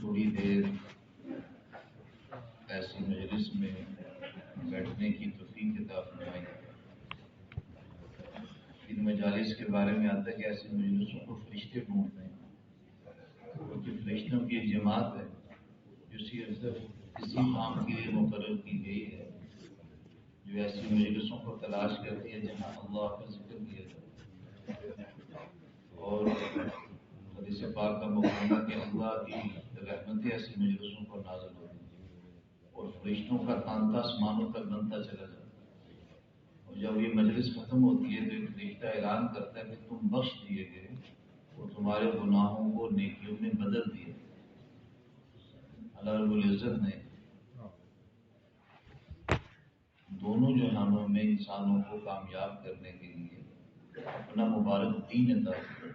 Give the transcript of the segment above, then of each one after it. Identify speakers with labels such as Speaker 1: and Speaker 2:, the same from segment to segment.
Speaker 1: تھوڑی دیر ایسی مجلس میں بیٹھنے کی توفیق عطا فرمائی۔ ان مجالس کے بارے میں آتا ہے کہ ایسی مجلسوں کو فرشتے ڈھونڈتے ہیں، کیونکہ فرشتوں کی ایک جماعت ہے جو صرف اسی کام کے لیے مقرر کی گئی ہے، جو ایسی مجلسوں کو تلاش کرتی ہے جہاں اللہ کا ذکر کیا جائے۔ اور حدیث پاک کا مفہوم ہے کہ اللہ کی رحمتیں ایسی مجلسوں پر نازل ہوتی ہیں اور فرشتوں کا تانتا آسمانوں تک بنتا چلا جاتا ہے۔ اور جب یہ مجلس ختم ہوتی ہے تو ایک فرشتہ اعلان کرتا ہے کہ تم بخش دیے گئے اور تمہارے گناہوں کو نیکیوں میں بدل دیا۔ اللہ رب العزت نے دونوں جہانوں میں انسانوں کو کامیاب کرنے کے لیے اپنا مبارک دین عطا کیا۔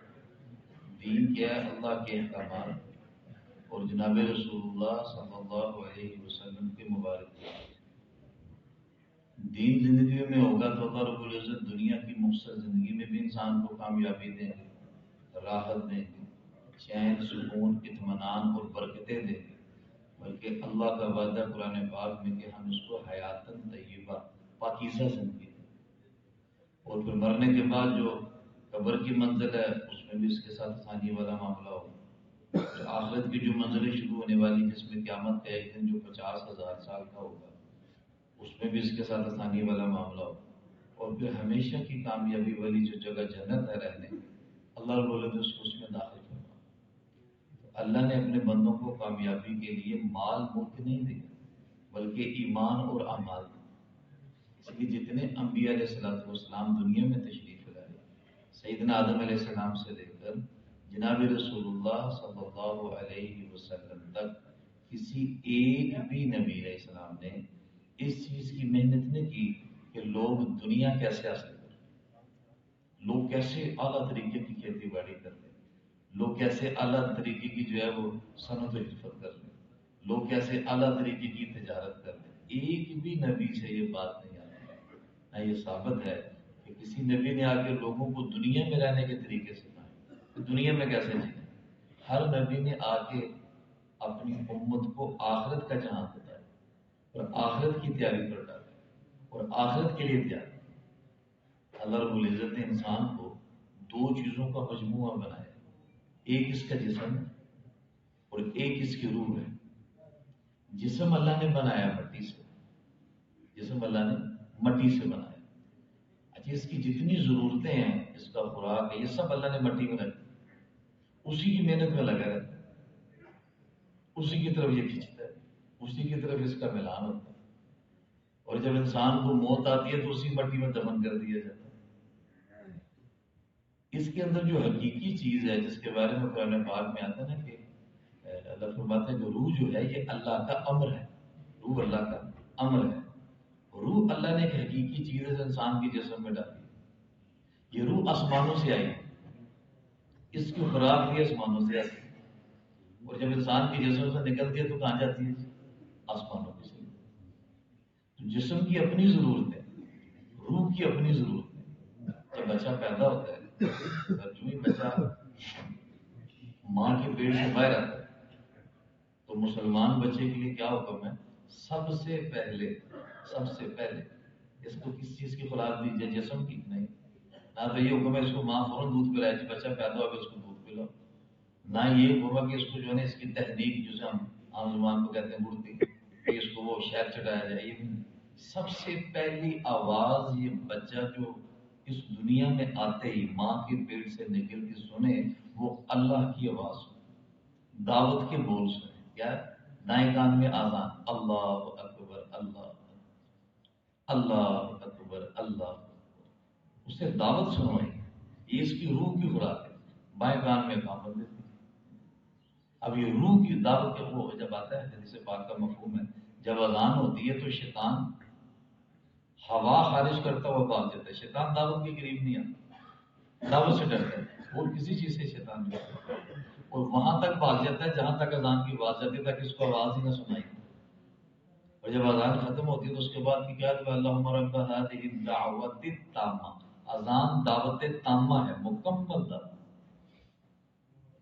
Speaker 1: دین کیا ہے؟ اللہ کے احکامات اور جناب رسول اللہ صلی اللہ علیہ وسلم کے مبارک دین زندگی میں ہوگا تو اللہ رب العزت دنیا کی مختصر زندگی میں بھی انسان کو کامیابی دیں گے، راحت دیں گے، چین، سکون، اطمینان اور برکتیں دیں گے۔ بلکہ اللہ کا وعدہ قرآن پاک میں کہ ہم اس کو حیاتاً طیبہ پاکیزہ زندگی دیں، اور پھر مرنے کے بعد جو قبر کی منزل ہے اس میں بھی اس کے ساتھ آسانی والا معاملہ ہوگا۔ پھر آخرت کی جو منزلیں شروع ہونے والی جس میں قیامت کا ایک دن جو 50,000 سال کا ہوگا اس میں بھی اس کے ساتھ آسانی والا معاملہ ہوگا، اور پھر ہمیشہ کی کامیابی والی جو جگہ جنت ہے رہنے کی، اللہ رب العزت اس میں داخل کرنا۔ اللہ نے اپنے بندوں کو کامیابی کے لیے مال ملک نہیں دیا بلکہ ایمان اور اعمال دیا۔ اس لیے جتنے انبیاء علیہ السلام دنیا میں تشریف لائے، سیدنا آدم علیہ السلام سے لے کر جناب رسول اللہ صلی اللہ علیہ وسلم تک کسی ایک بھی نبی علیہ السلام نے اس چیز کی محنت نہیں کی کہ لوگ دنیا کیسے حاصل کریں، لوگ کیسے اعلیٰ طریقے کی کھیتی باڑی کرتے ہیں، لوگ کیسے اعلیٰ طریقے کی جو ہے وہ صنعت و حرفت کر لیں، لوگ کیسے اعلیٰ طریقے کی تجارت کر لیں۔ ایک بھی نبی سے یہ بات نہیں آتی، نہ یہ ثابت ہے کہ کسی نبی نے آ کے لوگوں کو دنیا میں رہنے کے طریقے سکھائے کہ دنیا میں کیسے جییں۔ ہر نبی نے آ کے اپنی امت کو آخرت کا جہاں بتایا اور آخرت کی تیاری پر ڈالا اور آخرت کے لیے تیار کیا۔ اللہ رب العزت نے انسان کو دو چیزوں کا مجموعہ بنایا، ایک اس کا جسم اور ایک اس کی روح ہے۔ جسم اللہ نے بنایا مٹی سے، جسم اللہ نے مٹی سے بنایا۔ اچھا، اس کی جتنی ضرورتیں ہیں، اس کا خوراک ہے، یہ سب اللہ نے مٹی میں رکھی، اسی کی محنت میں لگا رہتا ہے، اسی کی طرف یہ کھینچتا ہے، اسی کی طرف اس کا ملان ہوتا ہے، اور جب انسان کو موت آتی ہے تو اسی مٹی میں دفن کر دیا جاتا ہے۔ اس کے اندر جو حقیقی چیز ہے جس کے بارے میں قرآن پاک میں آتا ہے نا کہ اللہ فرماتے ہیں کہ روح جو ہے یہ اللہ کا امر ہے، روح اللہ کا امر ہے۔ روح اللہ نے ایک حقیقی چیز ہے جو انسان کے جسم میں ڈالی، یہ روح آسمانوں سے آئی، اس کی خوراک بھی آسمانوں سے آتی ہے، اور جب انسان کے جسم سے نکلتی ہے تو کہاں جاتی ہے؟ آسمانوں کی سے۔ تو جسم کی اپنی ضرورت ہے، روح کی اپنی ضرورت ہے۔ جب بچہ پیدا ہوتا ہے، جو ہی بچہ ماں کے پیٹ سے باہر آتا ہے تو مسلمان بچے کے لیے کیا حکم ہے؟ سب سے پہلے اس کو کس چیز کی خوراک دی جائے؟ جسم کی نہیں، نہ تو یہ حکم ہے اس کو ماں فوراً دودھ پلائے، بچہ پیدا ہو گیا اس کو دودھ پلاؤ، نہ یہ حکم ہے کہ اس کو جو ہے نا اس کی تحریک جسے ہم عام زبان کو کہتے ہیں مڑتی، کہ اس کو وہ شہد چٹایا جائے، یہ نہیں۔ سب سے پہلی آواز یہ بچہ جو اس دنیا میں آتے ہی ماں کے پیٹ سے نکل کے سنے وہ اللہ کی آواز سنے، دعوت کے بول سنے۔ کیا؟ دائیں کان میں آذان، اللہ اکبر، اللہ اللہ اکبر، اللہ اکبر، اسے دعوت سنوائی، یہ اس کی روح کی خوراک ہے۔ بائیں کان میں اقامت دیتی۔ اب یہ روح کی دعوت کے وہ جب آتا ہے حدیث پاک کا مفہوم ہے، جب اذان ہوتی ہے تو شیطان ہوا خارج کرتا ہوا بھاگ جاتا ہے، شیطان دعوت کے قریب نہیں آتا، دعوت سے ڈرتا ہے، اور کسی چیز سے شیطان نہیں ڈرتا، اور وہاں تک بھاگ جاتا ہے جہاں تک اذان کی آواز جاتی ہے تاکہ اس کو آواز ہی نہ سنائی۔ اور جب اذان ختم ہوتی ہے تو اس کے بعد کی کیا ہے؟ اللہم رب ہذہ الدعوۃ التامہ، اذان دعوت تامہ ہے، مکمل دعوت،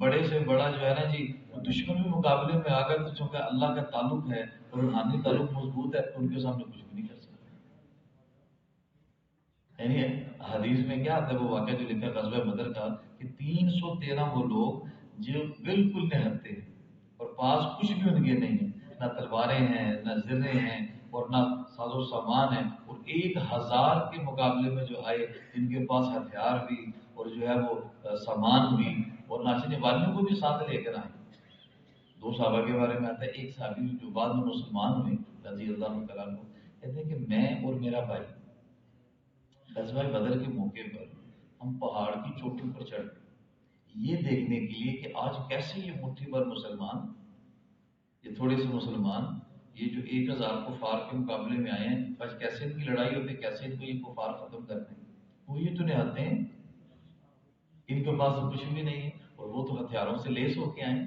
Speaker 1: بڑے سے بڑا جو ہے نا جی دشمن بھی مقابلے میں آ گئے تو چونکہ اللہ کا تعلق ہے اور روحانی تعلق مضبوط ہے تو ان کے سامنے کچھ بھی نہیں کر سکتا. یعنی حدیث میں کیا آتا ہے وہ واقعہ جو لکھا غزوہ بدر کا کہ 313 وہ لوگ جو بالکل نہتے ہیں اور پاس کچھ بھی ان کے نہیں ہے، نہ تلواریں ہیں نہ زریں ہیں اور نہ ساز و سامان ہے، اور 1000 کے مقابلے میں جو آئے جن کے پاس ہتھیار بھی اور جو ہے وہ سامان بھی اور ناچنے والیوں کو بھی ساتھ لے کر آئے. دو صحابہ کے بارے میں آتا ہے، ایک صحابی جو بعد میں مسلمان ہوئے رضی اللہ تعالیٰ عنہ، کہتے ہیں کہ میں اور میرا بھائی غزوہ بدر کے موقع پر ہم پہاڑ کی چوٹی پر چڑھ گئے یہ دیکھنے کے لیے کہ آج کیسے یہ مٹھی بھر مسلمان، یہ تھوڑے سے مسلمان، یہ جو 1000 کفار کے مقابلے میں آئے ہیں، آج کیسے ان کی لڑائی ہوتی ہے، کیسے ان کو یہ کفار ختم کرتے ہیں. وہ یہ تو نہاتے ہیں، ان کے پاس تو کچھ بھی نہیں ہے اور وہ تو ہتھیاروں سے لیس ہو کے آئے ہیں،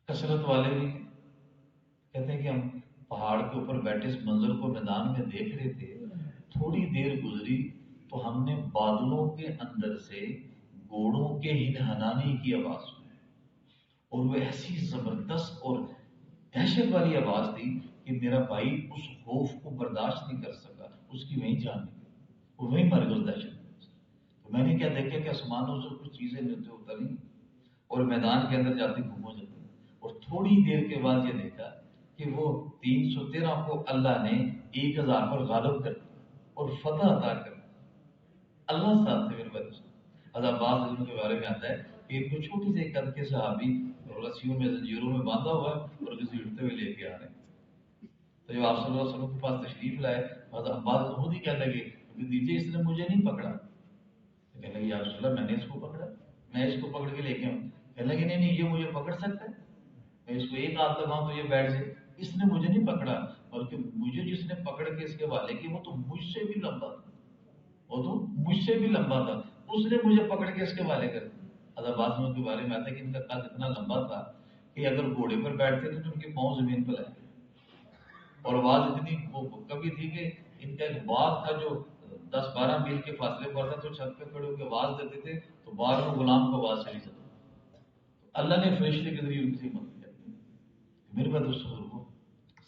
Speaker 1: کثرت والے بھی. کہتے ہیں کہ ہم پہاڑ کے اوپر بیٹھے اس منظر کو میدان میں دیکھ رہے تھے، تھوڑی دیر گزری تو ہم نے بادلوں کے اندر سے گھوڑوں کے ہنہنانے کی آواز سنی اور وہ ایسی زبردست اور دہشت والی آواز تھی کہ میرا بھائی اس خوف کو برداشت نہیں کر سکا، اس کی وہیں جان نکلی، وہ وہیں مر گیا اس دہشت میں. تو میں نے کیا دیکھا کہ آسمانوں سے کچھ چیزیں نیچے اتری اور میدان کے اندر جاتی گم ہو جاتی، اور تھوڑی دیر کے بعد یہ دیکھا کہ وہ 313 کو اللہ نے 1000 پر غالب کر دیا اور فتح عطا کر دی. اللہ ساتھ تھے میرے بھائی. عباس علم کے بارے میں آتا ہے کہ ایک چھوٹی سی قد کے صحابی رسیوں میں زنجیروں میں باندھا ہوا ہے اور گھسیٹتے ہوئے لے کے آ رہے ہیں. تو جب آپ صلی اللہ علیہ وسلم کے پاس تشریف لائے حضرت عباس خود ہی کہنے لگے کہ دیجیے اس نے مجھے نہیں پکڑا. تو کہنے لگے یا رسول اللہ میں نے اس کو پکڑا، میں اس کو پکڑ کے لے کے آؤں. کہنے لگے نہیں نہیں یہ مجھے پکڑ سکتا ہے، میں اس کو ایک ہاتھ لگاؤں تو یہ بیٹھ جائے. اس نے مجھے نہیں پکڑا بلکہ مجھے جس نے پکڑ کے اس کے حوالے کی وہ تو مجھ سے بھی لمبا تھا، وہ تو مجھ سے بھی لمبا تھا، اس نے مجھے پکڑ کے اس کے حوالے کر دیا. حضرت عباس کے بارے میں آتا ہے کہ ان کا قد اتنا لمبا تھا کہ اگر گھوڑے پر بیٹھتے تھے تو ان کے پاؤں زمین پر لگتے اور آواز اتنی وہ کبھی تھی کہ ان کا ایک بات تھا جو 10-12 میل کے فاصلے پر تھا تو چھت پہ کھڑے ہو کے آواز دیتے تھے تو بعد میں غلام کو آواز چلی جاتی. اللہ نے فرشتے کے ذریعے ان کی مدد کر دی. میرے بات دوستوں کو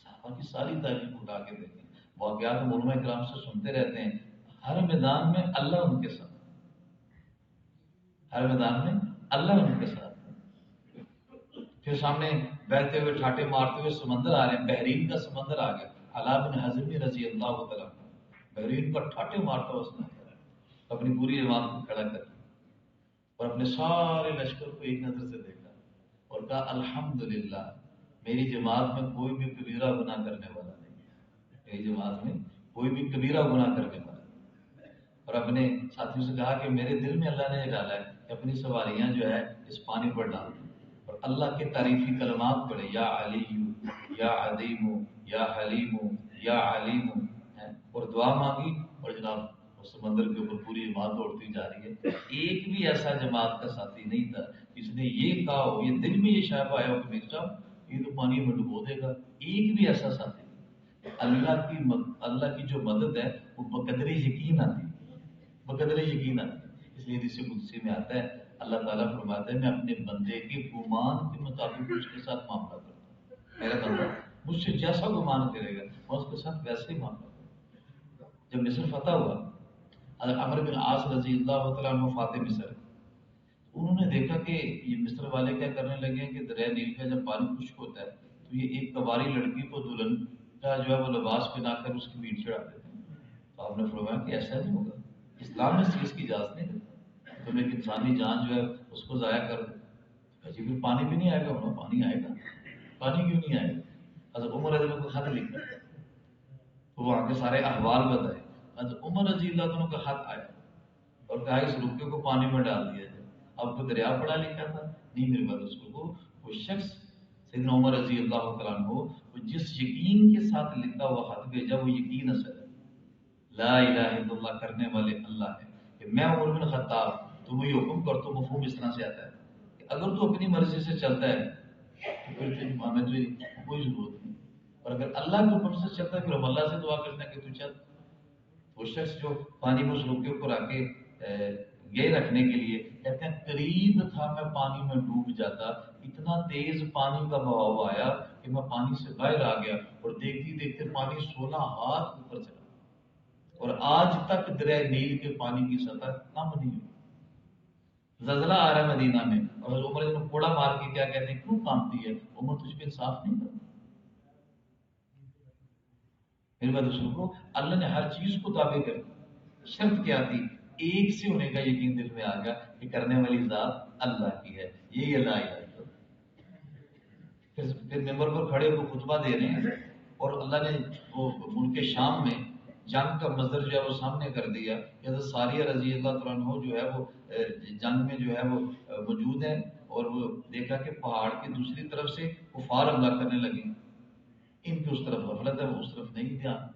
Speaker 1: صحابہ کی ساری تعریف اٹھا کے دیکھیں، واقعات ہم علماء کرام سے سنتے رہتے ہیں، ہر میدان میں اللہ ان کے ساتھ، ہر میدان میں اللہ ان کے ساتھ. پھر سامنے بہتے ہوئے ٹھاٹے مارتے ہوئے سمندر آ رہے ہیں، بحرین کا سمندر آ گیا. حلا بن حزم رضی اللہ تعالیٰ بحرین پر ٹھاٹے مارتا ہوا سمندر اپنی پوری جماعت کو کھڑا کر اور اپنے سارے لشکر کو ایک نظر سے دیکھا اور کہا الحمدللہ میری جماعت میں کوئی بھی کبیرہ گناہ کرنے والا نہیں ہے، میری جماعت میں کوئی بھی کبیرہ گناہ کرنے والا نہیں. اور اپنے ساتھیوں سے کہا کہ میرے دل میں اللہ نے یہ ڈالا ہے کہ اپنی سواریاں جو ہے اس پانی پر ڈال دیں اور اللہ کے تعریفی کلمات پڑھے، یا علی یا عظیم یا حلیم یا علیم، اور دعا مانگی اور جناب سمندر کے اوپر پوری جماعت دوڑتی جا رہی ہے. ایک بھی ایسا جماعت کا ساتھی نہیں تھا جس نے یہ کہا ہو، یہ دل میں یہ شاپ آیا ہو کہ میرے صاحب یہ تو پانی میں ڈبو دے گا. ایک بھی ایسا ساتھی نہیں. اللہ کی جو مدد ہے وہ بقدر یقین آتی ہے، بقدر یقین آتی ہے. اس لیے حدیث قدسی میں آتا ہے اللہ تعالیٰ فرماتا ہے میں اپنے بندے کے گمان کے مطابق اس کے ساتھ معاملہ کرتا ہوں. میرا بندہ مجھ سے جیسا گمان کرے گا میں اس کے ساتھ ویسے ہی معاملہ کرتا ہوں. جب مصر فتح ہوا، حضرت عمرو بن عاص رضی اللہ تعالیٰ عنہ فاتح مصر، انہوں نے دیکھا کہ یہ مصر والے کیا کرنے لگے کہ دریا نیل کا جب پانی خشک ہوتا ہے تو یہ ایک کواری لڑکی کو دلہن کا جو ہے وہ لباس پہنا کر اس کی میٹ چڑھاتے تھے. تو آپ نے فرمایا کہ ایسا نہیں ہوگا، اسلام اس چیز کی اجازت نہیں دیتا، تم ایک انسانی جان جو ہے اس کو ضائع کر دو. جی پھر پانی بھی نہیں آئے گا، انہوں پانی آئے گا، پانی کیوں نہیں آئے گا. حضرت عمر رضی اللہ کو خط لکھا تو وہاں کے سارے احوال بتائے. حضرت عمر رضی اللہ عنہ کا خط آیا اور کہا اس رکے کو پانی میں ڈال دیا جائے. اب کو دریا پڑا لکھا تھا نہیں میرے بات اس کو وہ شخص سیدنا عمر رضی اللہ تعالیٰ عنہ وہ جس یقین کے ساتھ لکھا ہوا خط بھیجا وہ یقین اصل ہے. لا الہ الا اللہ کرنے والے اللہ ہے کہ میں عمر بن خطاب تو وہی حکم کر تو مفہوم اس طرح سے آتا ہے کہ اگر تو اپنی مرضی سے چلتا ہے تو پھر ہمیں تو کوئی ضرورت نہیں، اور اگر اللہ کے حکم سے چلتا ہے پھر ہم اللہ سے دعا کرتے ہیں کہ تو چل. وہ شخص جو پانی میں اس روکے اوپر آ کے یہ رکھنے کے لیے کہتے ہیں قریب تھا میں پانی میں ڈوب جاتا، اتنا تیز پانی کا بہاؤ آیا کہ میں پانی سے باہر آ گیا اور دیکھتے دیکھتے پانی 16 ہاتھ اوپر چلا اور آج تک دریا نیل کے پانی کی سطح کم نہیں ہوئی۔ زلزلہ آ رہا ہے مدینہ میں اور عمر نے کوڑا مار کے کیا کہتے ہیں کیوں کانپتی ہے عمر، تجھ پہ انصاف نہیں کرتا؟ میرے بات دوسروں کو اللہ نے ہر چیز کو تابع کر دیا، شرط کیا تھی؟ ایک سے ہونے کا یقین دل میں آ گیا کہ کرنے والی ذات اللہ کی ہے، یہی اللہ ہے۔ پھر ممبر پر کھڑے ہو خطبہ دے رہے ہیں اور اللہ نے وہ ملک شام میں جنگ کا منظر جو ہے وہ سامنے کر دیا کہ حضرت ساریہ رضی اللہ تعالیٰ عنہ جو ہے وہ جنگ میں جو ہے وہ موجود ہیں اور وہ دیکھا کہ پہاڑ کی دوسری طرف سے کفار حملہ کرنے لگے، ان کی اس طرف غفلت ہے، وہ اس طرف نہیں دھیان۔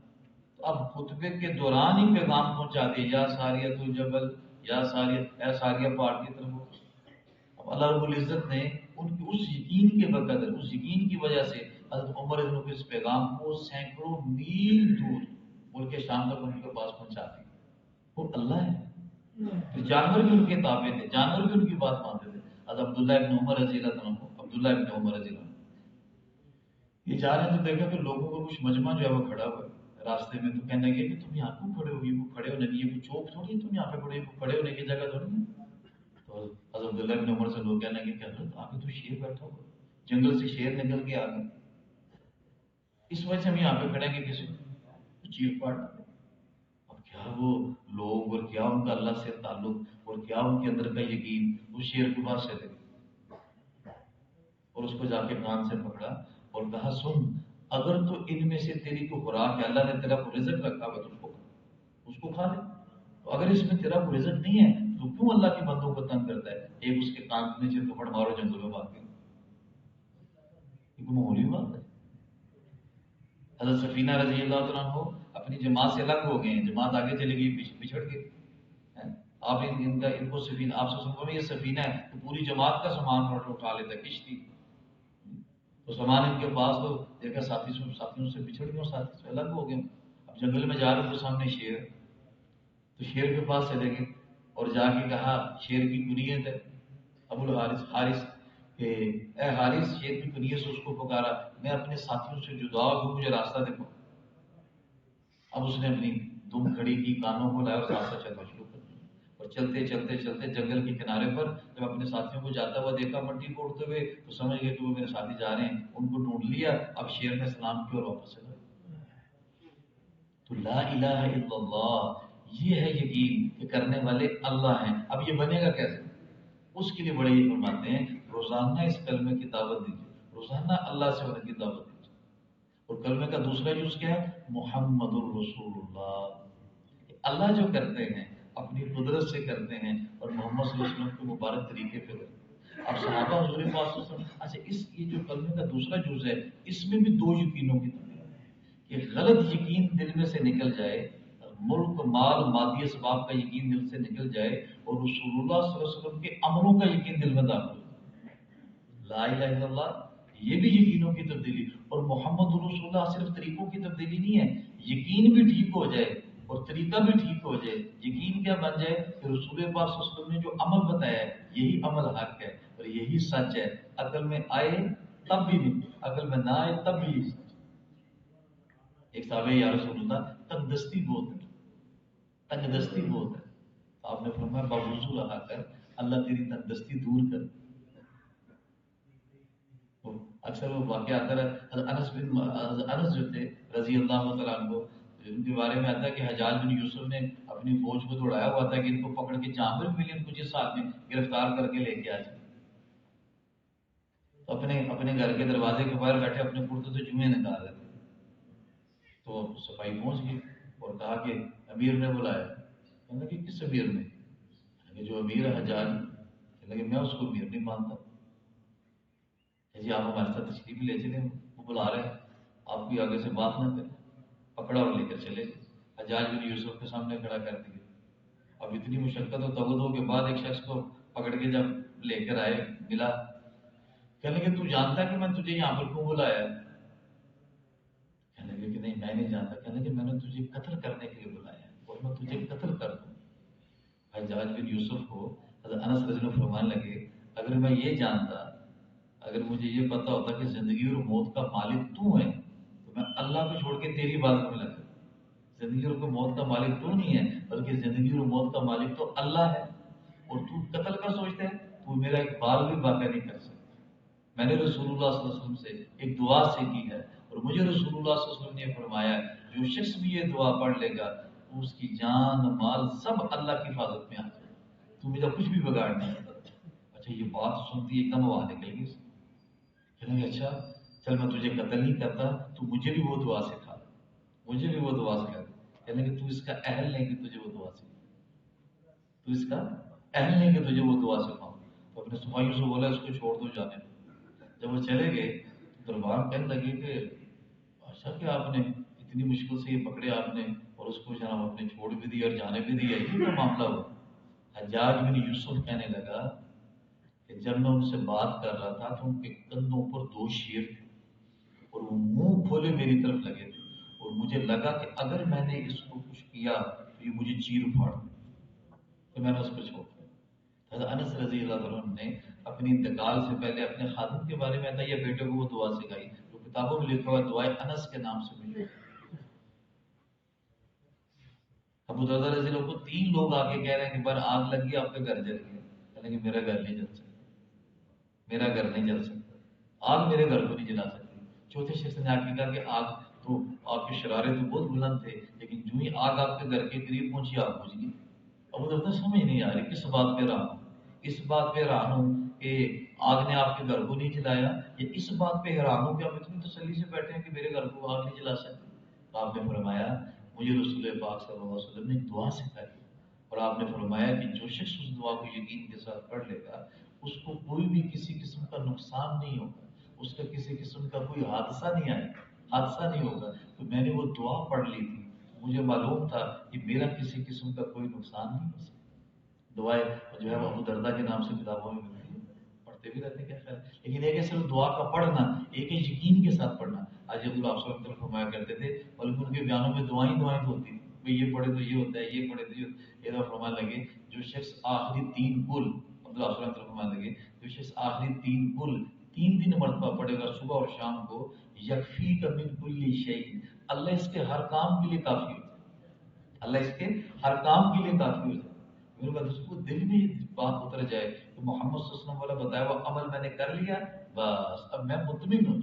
Speaker 1: تو اب خطبے کے دوران ہی پیغام پہنچا دیا، یا ساریہ تو جبل، یا ساریہ اے ساریہ پہاڑ کی طرف ہو۔ اب اللہ رب العزت نے ان کی اس یقین کے بقدر، اس یقین کی وجہ سے حضرت عمر بن کو اس پیغام کو سینکڑوں میل دور ملک شام تک ان کے پاس پہنچا دی۔ وہ اللہ ہے۔ پھر جانور بھی ان کے تابع تھے، جانور بھی ان کی بات مانتے تھے۔ حضرت عبداللہ ابن عمر رضی اللہ عنہ، عبداللہ ابن عمر رضی اللہ عنہ یہ جا رہے ہیں تو دیکھا کہ لوگوں کا کچھ مجمع جو ہے وہ کھڑا ہوا ہے راستے میں، تو کہنے لگے کہ تم یہاں کیوں کھڑے ہو؟ یہ کھڑے ہونے کی یہ کوئی چوک تھوڑی ہے، تم یہاں پہ کھڑے ہونے کی جگہ تھوڑی ہے۔ تو حضرت عبداللہ ابن عمر سے لوگ کہنے لگے کہ حضرت آگے تو شیر بیٹھا ہوا، جنگل سے شیر نکل کے آ گئے، اس وجہ سے ہم یہاں پہ کھڑے ہیں کہ کسی کو چیخ پاڑ نہ دے۔ اب کیا وہ لوگ اور کیا ان کا اللہ سے تعلق اور کیا ان کے اندر کا یقین اس شیر کے پاس سے تھے، اور اس کو جا کے کان سے پکڑا اور کہا سن، اگر تو ان میں سے تیری کو خوراک ہے، اللہ نے تیرا کو رزق رکھا ہوا تو اس کو کھا لے، تو اگر اس میں تیرا کو رزق نہیں ہے تو کیوں اللہ کے بندوں کو تنگ کرتا ہے؟ ایک اس کے کان کے نیچے تھپڑ مارو، جنگل میں بھاگ گئے۔ یہ معمولی بات ہے۔ حضرت سفینہ رضی اللہ تعالیٰ عنہ اپنی جماعت سے الگ ہو گئے ہیں، جماعت آگے چلے گئی، پچھڑ گئے۔ آپ ان کو سفینہ، آپ سے سنو یہ سفینہ ہے تو پوری جماعت کا سامان اٹھا لیتا ہے، کشتی تو سامان ان کے پاس، تو دیکھا ساتھیوں سے بچھڑ گئے، ساتھی سے الگ ہو گئے۔ اب جنگل میں جا رہے تو سامنے شیر، تو شیر کے پاس چلے گئے اور جا کے کہا، شیر کی کنیت ہے ابو الحارث، حارث کہ اے حارث، شیر کی کنیت سے اس کو پکارا، میں اپنے ساتھیوں سے جدا ہوں، مجھے راستہ دیکھو۔ اب اس نے اپنی دم کھڑی کی، کانوں کو لایا اور راستہ چلنا شروع کر دیا، اور چلتے چلتے چلتے جنگل کے کنارے پر جب اپنے ساتھیوں کو جاتا ہوا دیکھا مٹی کو اڑتے ہوئے، تو سمجھ گئے کہ وہ میرے ساتھی جا رہے ہیں، ان کو ڈھونڈ لیا۔ اب شیر نے سلام کیا اور واپس چلا۔ تو لا الہ الا اللہ، یہ ہے یقین کہ کرنے والے اللہ ہیں۔ اب یہ بنے گا کیسے؟ اس کے لیے بڑے یہ فرماتے ہیں روزانہ اس کلمے کی دعوت دیجیے، روزانہ اللہ سے ہونے کی دعوت دیجیے۔ اور کلمے کا دوسرا جز کیا ہے؟ محمد الرسول اللہ۔ اللہ جو کرتے ہیں اپنی قدرت سے کرتے ہیں اور محمد صلی اللہ علیہ وسلم کے مبارک طریقے پہ کرتے ہیں۔ اب صحابہ حضور پاک صلی اللہ علیہ وسلم، اچھا یہ جو کلمے کا دوسرا جز ہے اس میں بھی دو یقینوں کی تبدیلی ہے کہ غلط یقین دل میں سے نکل جائے، ملک مال مادی اسباب کا یقین دل سے نکل جائے اور رسول اللہ صلی اللہ علیہ وسلم کے عملوں کا یقین دل میں داخل ہو۔ لا الہ الا اللہ، یہ بھی یقینوں کی تبدیلی، اور محمد رسول اللہ صرف طریقوں کی تبدیلی نہیں ہے، یقین بھی ٹھیک ہو جائے اور طریقہ بھی ٹھیک ہو جائے۔ یقین کیا بن جائے کہ رسول پاک صلی اللہ علیہ وسلم نے جو عمل بتایا ہے یہی عمل حق ہے اور یہی سچ ہے، عقل میں آئے تب بھی نہیں، عقل میں نہ آئے تب بھی یہی سچ۔ ایک صحابہ یا رسول اللہ تنگ دستی بہت ہے، تنگ دستی بہت ہے، تو آپ نے فرمایا باوضو رہا کر، اللہ تیری تنگ دستی دور کر۔ اکثر وہ واقعہ آتا ہے، انس جو تھے رضی اللہ تعالیٰ عنہ، ان کے بارے میں آتا ہے کہ حجاج بن یوسف نے اپنی فوج کو دوڑایا ہوا تھا کہ ان کو پکڑ کے جہاں پر ملے ان کو جس ساتھ میں گرفتار کر کے لے کے آ جائے۔ تو اپنے گھر کے دروازے کے باہر بیٹھے اپنے کرتے سے جوئیں نکال رہے تھے، تو صفائی پہنچ گئی اور کہا کہ امیر نے بلایا۔ کہنے لگے کس امیر نے؟ کہ جو امیر ہے حجاج۔ کہنے لگے میں اس کو امیر نہیں مانتا۔ جی آپ ہمارے ساتھ تشریف لے چلیں، وہ بلا رہے ہیں، آپ بھی آگے سے بات نہ کریں۔ پکڑا اور لے کر چلے، حجاج بن یوسف کے سامنے کھڑا کر دیا۔ اب اتنی مشقت و تودوں کے بعد ایک شخص کو پکڑ کے جب لے کر آئے، ملا، کہنے لگے تو جانتا کہ میں تجھے یہاں پر کیوں بلایا؟ کہنے لگے کہ نہیں میں نہیں جانتا۔ کہنے لگے میں نے تجھے قتل کرنے کے لیے بلایا اور میں تجھے قتل کر دوں۔ حجاج بن یوسف کو حضرت انس رضی اللہ عنہ فرمانے لگے اگر میں یہ جانتا، اگر مجھے یہ پتا ہوتا کہ زندگی اور موت کا مالک تو ہے تو میں اللہ کو چھوڑ کے تیری عبادت میں لگا۔ زندگی اور موت کا مالک تو نہیں ہے بلکہ زندگی اور موت کا مالک تو اللہ ہے، اور تو قتل کا سوچتا ہے، تو میرا ایک بال بھی باقی نہیں کر سکتا۔ میں نے رسول اللہ صلی اللہ علیہ وسلم سے ایک دعا سیکھی ہے، اور مجھے رسول اللہ صلی اللہ علیہ وسلم نے فرمایا جو شخص بھی یہ دعا پڑھ لے گا اس کی جان مال سب اللہ کی حفاظت میں آ جائے، تو میرا کچھ بھی بگاڑ نہیں کرتا۔ اچھا یہ بات سنتی ایک دم وہاں نکل گئی، کہنے لگے اچھا چل میں تجھے قتل نہیں کرتا، تو مجھے بھی وہ دعا سکھا، مجھے بھی وہ دعا سکھا۔ کہنے کہ تو اس کا اہل نہیں کہ تجھے وہ دعا سکھا، تو اس کا اہل نہیں کہ تجھے وہ دعا سکھاؤں۔ تو اپنے سپاہیوں سے بولا اس کو چھوڑ دو جانے دو۔ جب وہ چلے گئے دربار کہنے لگے کہ بادشاہ کہ آپ نے اتنی مشکل سے یہ پکڑے آپ نے، اور اس کو جناب آپ نے چھوڑ بھی دیا اور جانے بھی دیا، یہ کیا معاملہ ہوا؟ حجاج بن یوسف کہنے لگا کہ جب میں ان سے بات کر رہا تھا تو ان کے کندھوں پر 2 شیر تھے اور وہ منہ کھولے میری طرف لگے تھے، اور مجھے لگا کہ اگر میں نے اس کو کچھ کیا تو یہ مجھے چیر پھاڑ دے، تو میں نے اس کو چھوڑ دیا۔ حضرت انس رضی اللہ عنہ نے اپنی انتقال سے پہلے اپنے خادم کے بارے میں بتایا بیٹے کو وہ دعا سکھائی جو کتابوں میں لکھا ہوا دعائے انس کے نام سے ملی۔ ابو درداء رضی اللہ کو 3 لوگ آ کے کہہ رہے ہیں کہ بر آگ لگ گئی آپ کا گھر جل گیا، کہنے کہ میرا گھر نہیں جل سکتا، میرا گھر نہیں جل سکتا، آگ میرے گھر کو نہیں جلا سکتی۔ چوتھے شخص نے آ کے کہا کہ آگ تو آپ کے شرارے تو بہت بلند تھے لیکن جو ہی آگ آپ کے گھر کے قریب پہنچی آگ بجھ گئی۔ ابو درداء سمجھ نہیں آ رہی کس بات پہ رہا ہوں، اس بات پہ حیران ہوں کہ آگ نے آپ کے گھر کو نہیں جلایا، یا اس بات پہ حیران ہوں کہ آپ اتنی تسلی سے بیٹھے ہیں کہ میرے گھر کو آگ نہیں جلا سکتی۔ تو آپ نے فرمایا مجھے رسول پاک صلی اللہ علیہ وسلم نے دعا سکھائی، اور آپ نے فرمایا کہ جو شخص اس دعا کو یقین کے ساتھ پڑھ لے گا اس کو کوئی بھی کسی قسم کا نقصان نہیں ہوگا، اس کا کسی قسم کا کوئی حادثہ نہیں آئے گا، حادثہ نہیں ہوگا۔ تو میں نے وہ دعا پڑھ لی تھی، مجھے معلوم تھا کہ میرا کسی قسم کا کوئی نقصان نہیں ہو سکتا۔ دعائیں جو ہے وہ ابو درداء کے نام سے کتابوں میں ملتی ہے، پڑھتے بھی رہتے ہیں، کیا خیر ہے۔ لیکن ایک ہے صرف دعا کا پڑھنا، ایک ہے یقین کے ساتھ پڑھنا۔ آج عبد اللہ صلی اللہ علیہ وسلم فرمایا کرتے تھے بلکہ ان کے بیانوں میں دعائیں دعائیں تو ہوتی تھی، بھئی یہ پڑھے تو یہ ہوتا ہے، یہ پڑھے تو یہ ہوتا ہے۔ یہ دفعہ فرمانے لگے جو شخص آخری 3 کل، عبد اللہ صلی اللہ علیہ وسلم فرمانے لگے جو شخص آخری 3 کل 3 مرتبہ پڑھے گا صبح اور شام کو، یکفی کا من کل شیء، اللہ اس کے ہر کام کے لیے کافی ہوتا ہے، اللہ اس کے ہر کام کے لیے کافی ہوتا ہے۔ میرے بعد اس کو دل میں یہ بات اتر جائے کہ محمد صلی اللہ علیہ وسلم والا بتایا وہ عمل میں نے کر لیا، بس اب میں مطمئن ہوں۔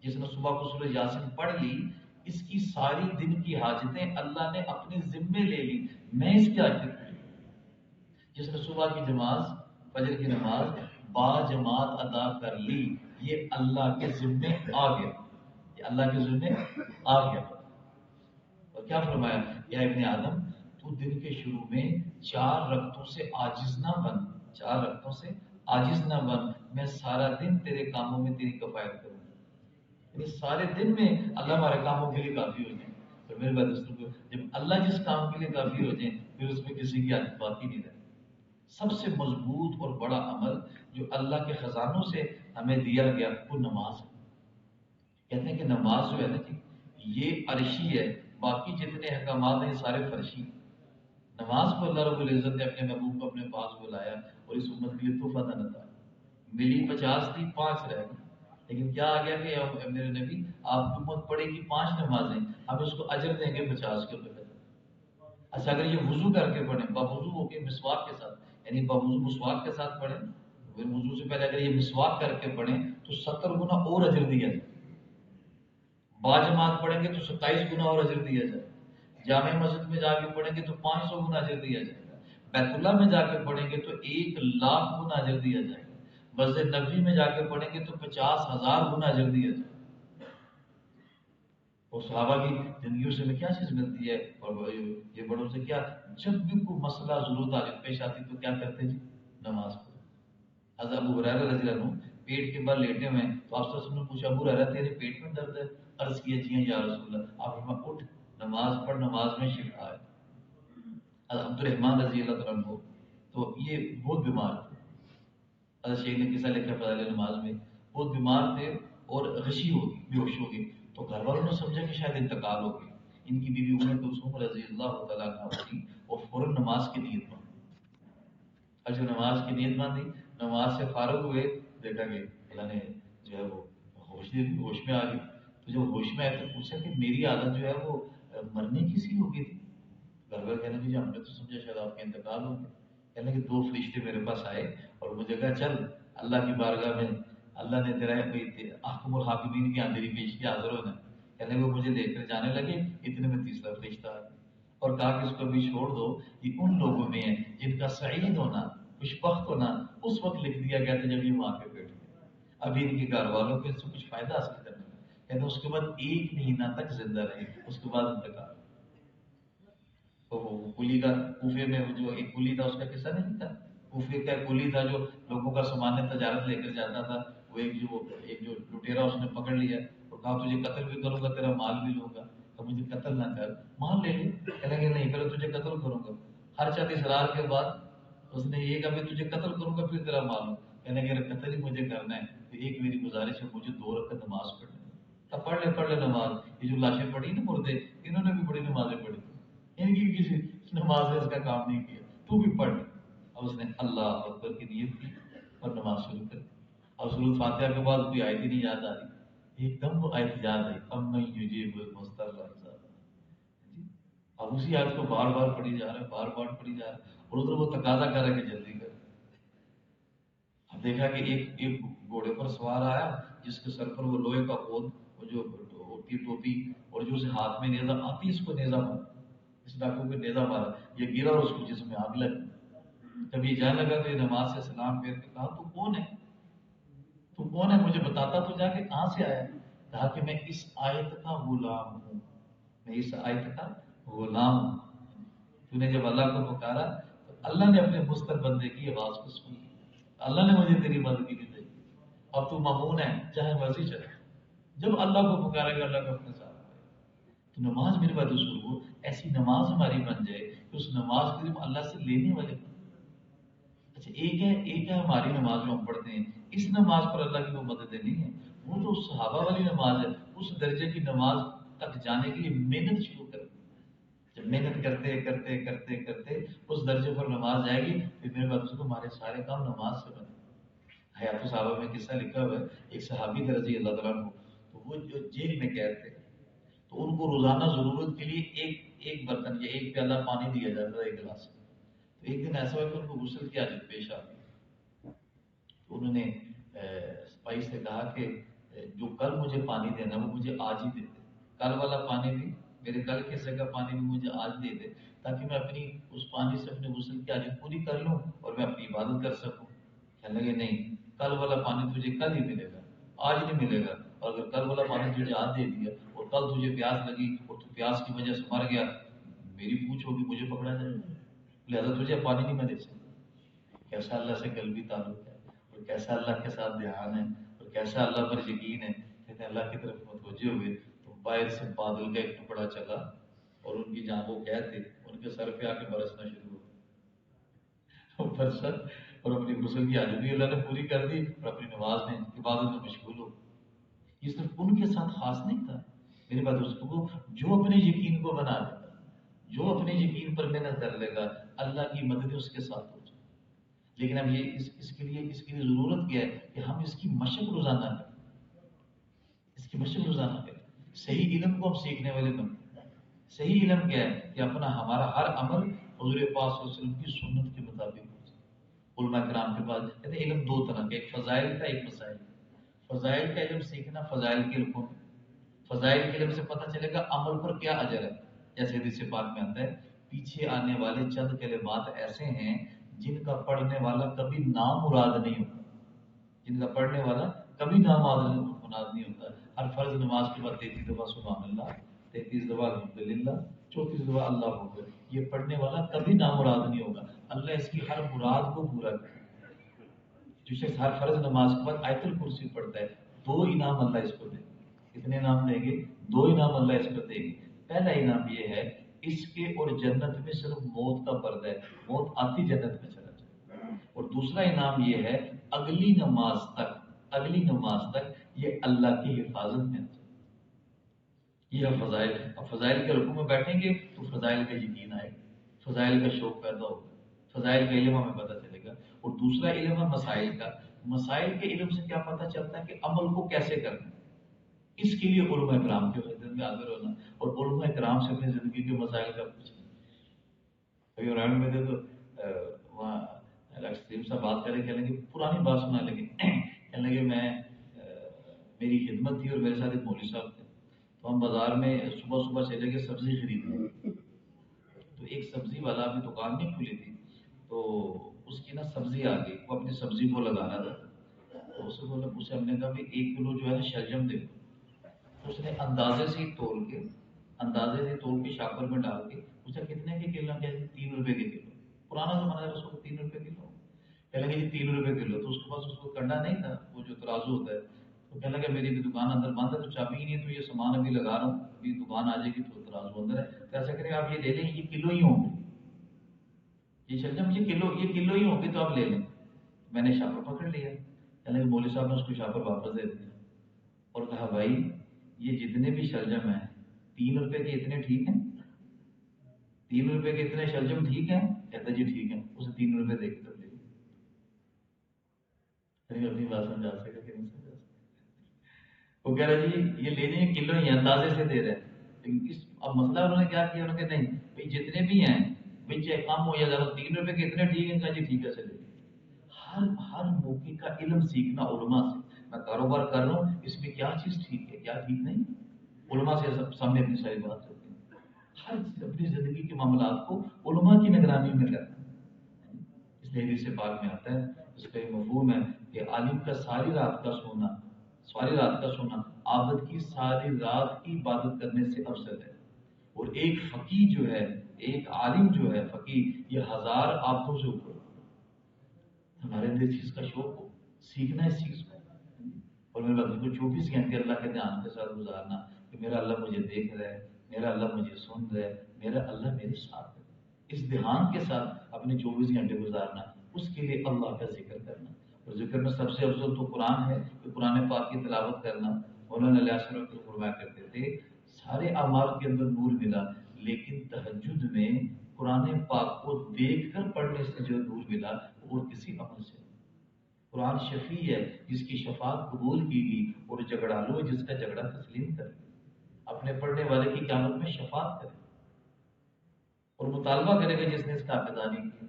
Speaker 1: جس نے صبح کو سورہ یاسین پڑھ لی اس کی ساری دن کی حاجتیں اللہ نے اپنے ذمے لے لی، میں اس کی حاجتیں پوری۔ جس نے صبح کی نماز فجر کی نماز با جماعت ادا کر لی یہ اللہ کے ذمے آ گیا، یہ اللہ کے ذمے آ گیا۔ اور کیا فرمایا یا ابن آدم تو دن کے شروع میں 4 رکعتوں سے عاجز نہ بن، 4 رکعتوں سے عاجز نہ بن، میں سارا دن تیرے کاموں میں تیری کفایت کروں گا۔ یعنی سارے دن میں اللہ ہمارے کاموں کے لیے کافی ہو جائے۔ تو میرے بات دوستوں کو جب اللہ جس کام کے لیے کافی ہو جائے پھر اس میں کسی کی حاجت باقی نہیں رہتی۔ سب سے مضبوط اور بڑا عمل جو اللہ کے خزانوں سے ہمیں دیا گیا وہ نماز ہے۔ کہتے ہیں کہ نماز جو ہے نا جی یہ عرشی ہے، باقی جتنے احکامات ہیں یہ سارے فرشی ہیں۔ نماز کو اللہ رب العزت نے اپنے محبوب کو اپنے پاس بلایا اور اس امت کے لیے تحفہ دن تھا، ملی 50 تھی 5 رہ گئی، لیکن کیا آ گیا کہ میرے نبی آپ کی امت پڑھے گی 5 نمازیں، ہم اس کو اجر دیں گے 50 کے اوپر۔ اچھا اگر یہ وضو کر کے پڑھیں باوضو ہو کے مسواک کے ساتھ، یعنی باوضو مسواک کے ساتھ پڑھیں، پھر وضو سے پہلے اگر یہ مسواک کر کے پڑھیں تو 70 گنا اور اجر دیا جائے، باجماعت پڑھیں گے تو 27 گنا اور اجر دیا جائے، جامع مسجد میں جا کے پڑھیں گے تو 500 گنا اجر دیا جائے گا، بیت اللہ میں جا کے پڑھیں گے تو 1,00,000 گنا اجر دیا جائے گا، مسجد نبوی میں جا کے پڑھیں گے تو 50,000 گنا اجر دیا جائے گا۔ اور صحابہ کی زندگیوں سے ہمیں کیا چیز ملتی ہے، اور یہ بڑوں سے کیا، جب بھی کوئی مسئلہ ضرورت حاجت پیش آتی تو کیا کرتے جی، نماز پڑھو۔ حضرت ابو ہریرہ رضی اللہ عنہ پیٹ کے بل لیٹے ہوئے ہیں تو آپ سے نے پوچھا ابو ہریرہ تیرے پیٹ میں درد ہے؟ عرض کیا جی ہاں یا رسول اللہ۔ آپ نے اٹھ نماز پڑھ، نماز میں شفا ہے۔ حضرت عبد الرحمن رضی اللہ عنہ تو یہ بہت بیمار تھے، حضرت شیخ نے قصہ لکھا فضائل نماز میں، بہت بیمار تھے اور غشی ہوگی، بے ہوش ہوگی، تو گھر والوں نے سمجھا کہ شاید انتقال ہو گئی۔ ان کی بیوی ام کلثوم رضی اللہ تعالیٰ عنہا اٹھی اور فوراً نماز کی نیت میں اور جو نماز کی نیت باندھی، نماز سے فارغ ہوئے، دیکھا کہ اللہ نے جو ہے وہ ہوش دے دی، ہوش میں آ گئی۔ تو جب ہوش میں آئے تو پوچھا کہ میری عادت جو ہے وہ مرنے کی سی ہو گئی تھی۔ گھر والے کہنے کہ ہم نے تو سمجھا شاید آپ کا انتقال ہو گیا۔ کہنے کہ دو فرشتے میرے پاس آئے اور مجھے کہا چل اللہ کی بارگاہ میں، اللہ نے تیرا احکم الحاکمین کی اندھیری پیش کی، حاضر ہونا۔ کہنے وہ مجھے لے کر جانے لگے، اتنے میں تیسرا فرشتہ آ گیا اور کہا کہ اس کو بھی چھوڑ دو، یہ ان لوگوں میں ہے جن کا سعید ہونا، خوشبخت ہونا اس وقت لکھ دیا گیا تھا جب یہ ماں کے پیٹ میں، ابھی ان کے گھر والوں کو اس سے کچھ فائدہ حاصل کرنا ہے۔ کہتے اس کے بعد 1 مہینہ تک زندہ رہے، اس کے بعد انتقال۔ تو وہ کلی کا کوفے میں جو ایک کلی تھا، اس کا قصہ نہیں تھا؟ کوفے کا کلی تھا جو لوگوں کا سامان تجارت لے کر جاتا تھا، وہ ایک جو لٹیرا اس نے پکڑ لیا اور کہا تجھے قتل بھی کروں گا، تیرا مال بھی لوں گا، تو مجھے قتل نہ کر، مال لے لے۔ کہنے کہ نہیں، پہلے تجھے قتل کروں گا۔ ہر چند اصرار کے بعد اس نے یہ کہا تجھے قتل کروں گا پھر تیرا مال لوں۔ کہنے کہ قتل ہی مجھے کرنا ہے تو ایک میری گزارش ہے، مجھے 2 رکعت نماز پڑھنی ہے۔ اب پڑھ لے نماز۔ یہ جو لاشیں پڑھی نا مردے، انہوں نے بھی بڑی نمازیں پڑھی، ان کی کسی نماز نے اس کا کام نہیں کیا، تو بھی پڑھ۔ اب اس نے اللہ اکبر کی نیت کی اور نماز شروع کر دی۔ اور سورۃ فاتحہ کے بعد کوئی آیت ہی نہیں یاد آ رہی، ایک دم وہ آیت یاد آئی، امن یجیب المضطر اذا دعا۔ اب اسی آیت کو بار بار پڑھی جا رہا ہے، بار بار پڑھی جا رہا ہے، اور ادھر وہ تقاضا کر رہا ہے کہ جلدی کر۔ اب دیکھا کہ ایک گھوڑے پر سوار آیا جس کے سر پر وہ لوہے کا پود، وہ جو ہوتی ٹوپی، اور جو اسے ہاتھ میں نیزہ آتی، اس کو نیزہ مارا، اس ڈاکو کو نیزہ مارا، یہ گرا اور اس کو جسم میں آگ لگ۔ جب یہ جانے لگا تو یہ نماز سے سلام پھیر کے کہا تو کون ہے، تو کون ہے، مجھے بتاتا تو جا کہ کہاں سے آیا۔ کہا کہ میں اس آیت کا غلام ہوں، میں اس آیت کا غلام ہوں۔ تو نے جب اللہ کو پکارا تو اللہ نے اپنے مستر بندے کی آواز کو سن، اللہ نے مجھے تیری مدد کی دی، اب تو مامون ہے، چاہے مرضی چلے۔ جب اللہ کو پکارے گا اللہ کو اپنے ساتھ آئے گا۔ تو نماز میرے بات کو ایسی نماز ہماری بن جائے کہ اس نماز کے لیے اللہ سے لینے والے بن۔ اچھا ایک ہے ہماری نماز جو ہم پڑھتے ہیں، اس نماز پر اللہ کی وہ مدد نہیں ہے، وہ تو صحابہ والی نماز ہے، اس درجے کی نماز تک جانے کے لیے محنت شروع کر۔ جب محنت کرتے کرتے کرتے کرتے اس درجے پر نماز جائے گی، پھر میرے بات کو ہمارے سارے کام نماز سے بنے۔ حیات صحابہ میں قصہ لکھا ہوا ہے، ایک صحابی تھے رضی اللہ تعالیٰ عنہ، تو وہ جو جیل میں قید تھے، تو ان کو روزانہ ضرورت کے لیے ایک برتن یا ایک پیالہ پانی دیا جاتا تھا، ایک گلاس۔ تو ایک دن ایسا ہوا کہ ان کو غسل کی حاجت پیش آ گئی، تو انہوں نے سپاہی سے کہا کہ جو کل مجھے پانی دینا وہ مجھے آج ہی دے دے، کل والا پانی بھی، میرے کل کے حصے کا پانی بھی مجھے آج دے دے، تاکہ میں اپنی اس پانی سے اپنے غسل کی حاجت پوری کر لوں اور میں اپنی عبادت کر سکوں۔ کہنے لگے نہیں، کل والا پانی تجھے کل ہی ملے گا، آج نہیں ملے گا، اور اگر کل والا پانی تجھے آج دے دیا اور کل تجھے پیاس لگی اور تو پیاس کی وجہ سے مر گیا، میری پوچھ ہوگی، مجھے پکڑا جائے گا، لہذا تجھے پانی نہیں میں دے سکتا۔ کیسا اللہ سے قلبی تعلق ہے، اور کیسا اللہ کے ساتھ دھیان ہے، اور کیسا اللہ پر یقین ہے۔ کہتے ہیں اللہ کی طرف متوجہ ہوئے تو باہر سے بادل کا ایک ٹکڑا چلا اور ان کی جہاں وہ قید تھے ان کے سر پہ آ کے برسنا شروع ہو برسا، اور اپنی غسل کی حاجت بھی اللہ نے پوری کر دی اور اپنی نماز میں عبادت میں مشغول ہو۔ یہ صرف ان کے ساتھ خاص نہیں تھا، میری بات اس کو جو اپنے یقین کو بنا لے گا، جو اپنے یقین پر محنت کر لے گا، اللہ کی مدد اس کے ساتھ ہو جائے۔ لیکن اب یہ اس کے لیے ضرورت کیا ہے کہ ہم اس کی مشق روزانہ کریں، اس کی مشق روزانہ کریں، صحیح علم کو ہم سیکھنے والے بنیں۔ صحیح علم کیا ہے کہ ہمارا ہر عمل حضور پاک صلی اللہ علیہ وسلم کی سنت کے مطابق ہو جائے۔ علماء کرام کے پاس کہتے ہیں علم 2 طرح کا، ایک فضائل کا، ایک مسائل کا۔ فضائل کا علم سیکھنا فضائل کے علم، فضائل کے علم سے پتہ چلے گا عمل پر کیا اجر ہے۔ جیسے حدیث پاک میں آتا ہے پیچھے آنے والے چند کلمات ایسے ہیں جن کا پڑھنے والا کبھی نام مراد نہیں ہوتا، جن کا پڑھنے والا کبھی نام مراد نہیں ہوتا۔ ہر فرض نماز کے بعد 33 دفعہ سبحان اللہ، 33 دفعہ الحمدللہ، 34 دفعہ اللہ اکبر، یہ پڑھنے والا کبھی نام مراد نہیں ہوگا، اللہ اس کی ہر مراد کو پورا کرے۔ جو شخص ہر فرض نماز کے بعد آیت الکرسی پڑھتا ہے، 2 انعام اللہ اس کو دے گے۔ کتنے انعام دیں گے؟ 2 انعام اللہ اس کو دے گے۔ پہلا انعام یہ ہے اس کے اور جنت میں صرف موت کا پردہ ہے، موت آتی جنت میں چلا جائے۔ اور دوسرا انعام یہ ہے اگلی نماز تک یہ اللہ کی حفاظت میں ہے۔ یہ ہے فضائل۔ اب فضائل کے رکوع میں بیٹھیں گے تو فضائل کا یقین آئے گا، فضائل کا شوق پیدا ہوگا۔ فضائل کا علم ہمیں پتہ چلے گا. اور دوسرا علم ہے مسائل کا. مسائل کے علم سے کیا پتہ چلتا ہے کہ عمل کو کیسے کرنا ہے. اس کے لیے علماء کرام کے خدمت میں حاضر ہونا اور علماء کرام سے اپنی زندگی کے مسائل کا پوچھنا. ابھی رائن میں تھے تو وہاں ڈاکٹر سلیم صاحب بات کریں، کہنے لگے پرانی بات سنا لگے. کہنے لگے میں میری خدمت تھی اور میرے ساتھ ایک مولوی صاحب تھے، تو ہم بازار میں صبح صبح چلے گئے سبزی خریدنے. تو ایک سبزی والا ابھی دکان نہیں کھلی تھی، تو اس کی نا سبزی آ گئی، وہ اپنی سبزی کو لگانا تھا. تو اسے بولا، اسے ہم نے کہا بھی 1 کلو جو ہے نا شلجم دے. اس نے اندازے سے ہی تول کے شاپر میں ڈال کے پوچھا کتنے کے کلو؟ کہتے 3 روپے کے کلو. پرانا زمانہ ہے، اس کو 3 روپے کلو. کہنے لگے جی 3 روپے کلو. تو اس کے پاس اس کو کنڈا نہیں تھا، وہ جو ترازو ہوتا ہے. تو کہنے لگا میری بھی دکان اندر بند ہے، تو چابی ہی نہیں، تو یہ سامان ابھی لگا رہا ہوں، ابھی دکان آ جائے گی تو ترازو اندر ہے. تو ایسا کریں آپ یہ لے لیں، یہ کلو ہی ہوں گے، یہ شلجم یہ کلو ہی ہوں گے، تو آپ لے لیں. میں نے شاپر پکڑ لیا. کہنے لگے مولوی صاحب نے اس کو شاپر واپس دے دیا اور کہا بھائی یہ جتنے بھی شلجم ہیں 3 روپے کے اتنے ٹھیک ہیں؟ 3 روپے کے اتنے شلجم ٹھیک ہیں؟ کہتا جی ٹھیک ہے. اسے 3 روپے دے کے تب لے لیا. اپنی بات سمجھا سکا کہ نہیں سمجھا سکا. وہ کہہ رہا جی یہ لینے کلو ہی اندازے سے دے رہے ہیں. لیکن اب مسئلہ انہوں نے کیا کیا، انہوں نے کہا نہیں بھائی جتنے بھی ہیں بھائی چاہے کم ہو یا زیادہ 3 روپے کے اتنے ٹھیک ہیں. کہا جی ٹھیک ہے چلے. ہر موقع کا علم سیکھنا علماء سے. میں کاروبار کر رہا ہوں، اس میں کیا چیز ٹھیک ہے کیا ٹھیک نہیں، علماء سے سامنے اپنی ساری بات کرتے ہیں. ہر اپنی زندگی کے معاملات کو علماء کی نگرانی میں کرنا. اس لیے حدیث پاک میں آتا ہے، اس کا یہ مفہوم ہے کہ عالم کا ساری رات کا سونا عابد کی ساری رات کی عبادت کرنے سے افضل ہے. اور ایک فقیہ جو ہے، ایک عالم جو ہے فقیہ، یہ 1000 عابدوں سے اوپر. ہمارے اندر اس چیز کا شوق ہو، سیکھنا اس چیز کو. اور میرے بات کو 24 گھنٹے اللہ کے دھیان کے ساتھ گزارنا کہ میرا اللہ مجھے دیکھ رہا ہے، میرا اللہ مجھے سن رہا ہے، میرا اللہ میرے ساتھ ہے. اس دھیان کے ساتھ اپنے 24 گھنٹے گزارنا، اس کے لیے اللہ کا ذکر کرنا. اور ذکر میں سب سے افضل تو قرآن ہے کہ قرآن پاک کی تلاوت کرنا. مولانا علیہ السلام کو فرمایا کرتے تھے سارے اعمال کے اندر نور ملا، لیکن تہجد میں قرآن پاک کو دیکھ کر پڑھنے سے جو نور ملا وہ کسی عمل سے. قرآن شفیع ہے جس کی شفاعت قبول کی گئی، اور جھگڑالو ہے جس کا جھگڑا تسلیم کرے. اپنے پڑھنے والے کی قیامت میں شفاعت کرے اور مطالبہ کرے گا جس نے اس کا حافظانی کیا.